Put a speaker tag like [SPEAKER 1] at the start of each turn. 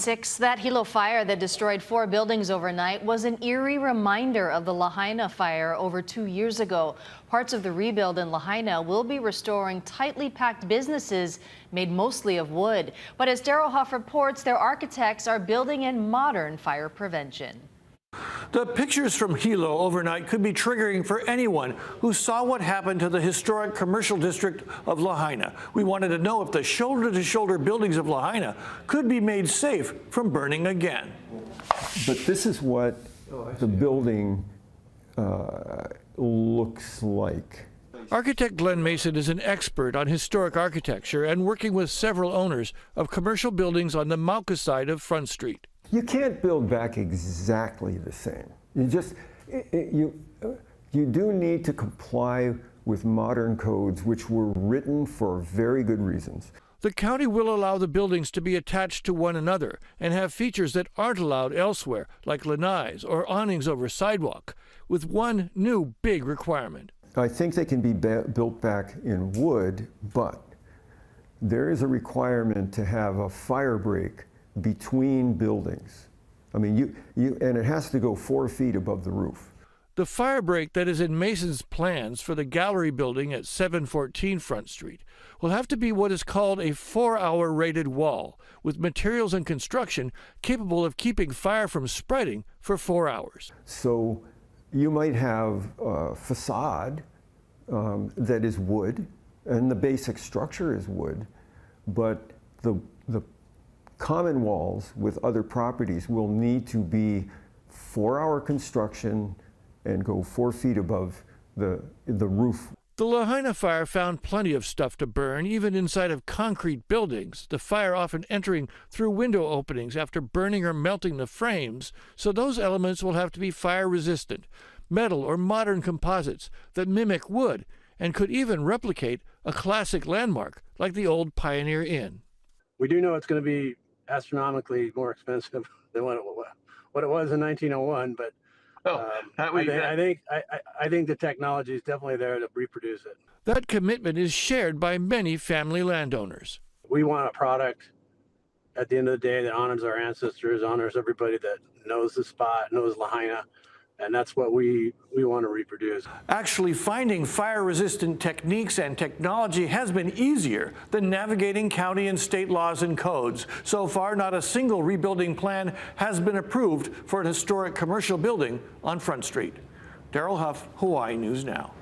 [SPEAKER 1] That Hilo fire that destroyed 4 buildings overnight was an eerie reminder of the Lahaina fire over 2 years ago. Parts of the rebuild in Lahaina will be restoring tightly packed businesses made mostly of wood. But as Daryl Huff reports, their architects are building in modern fire prevention.
[SPEAKER 2] The pictures from Hilo overnight could be triggering for anyone who saw what happened to the historic commercial district of Lahaina. We wanted to know if the shoulder-to-shoulder buildings of Lahaina could be made safe from burning again.
[SPEAKER 3] But this is what the building looks like.
[SPEAKER 2] Architect Glenn Mason is an expert on historic architecture and working with several owners of commercial buildings on the Mauka side of Front Street.
[SPEAKER 3] You can't build back exactly the same. You do need to comply with modern codes, which were written for very good reasons.
[SPEAKER 2] The county will allow the buildings to be attached to one another and have features that aren't allowed elsewhere, like lanais or awnings over sidewalk, with one new big requirement.
[SPEAKER 3] I think they can be built back in wood, but there is a requirement to have a fire break between buildings. I mean, and it has to go 4 feet above the roof.
[SPEAKER 2] The fire break that is in Mason's plans for the gallery building at 714 Front Street will have to be what is called a 4-hour rated wall, with materials and construction capable of keeping fire from spreading for 4 hours.
[SPEAKER 3] So you might have a facade that is wood, and the basic structure is wood, but the common walls with other properties will need to be 4-hour construction and go 4 feet above the roof.
[SPEAKER 2] The Lahaina fire found plenty of stuff to burn, even inside of concrete buildings, the fire often entering through window openings after burning or melting the frames, so those elements will have to be fire resistant, metal or modern composites that mimic wood and could even replicate a classic landmark like the old Pioneer Inn.
[SPEAKER 4] We do know it's going to be astronomically more expensive than what it was in 1901, but I think the technology is definitely there to reproduce it.
[SPEAKER 2] That commitment is shared by many family landowners.
[SPEAKER 4] We want a product at the end of the day that honors our ancestors, honors everybody that knows the spot, knows Lahaina, and that's what we want to reproduce.
[SPEAKER 2] Actually, finding fire-resistant techniques and technology has been easier than navigating county and state laws and codes. So far, not a single rebuilding plan has been approved for an historic commercial building on Front Street. Daryl Huff, Hawaii News Now.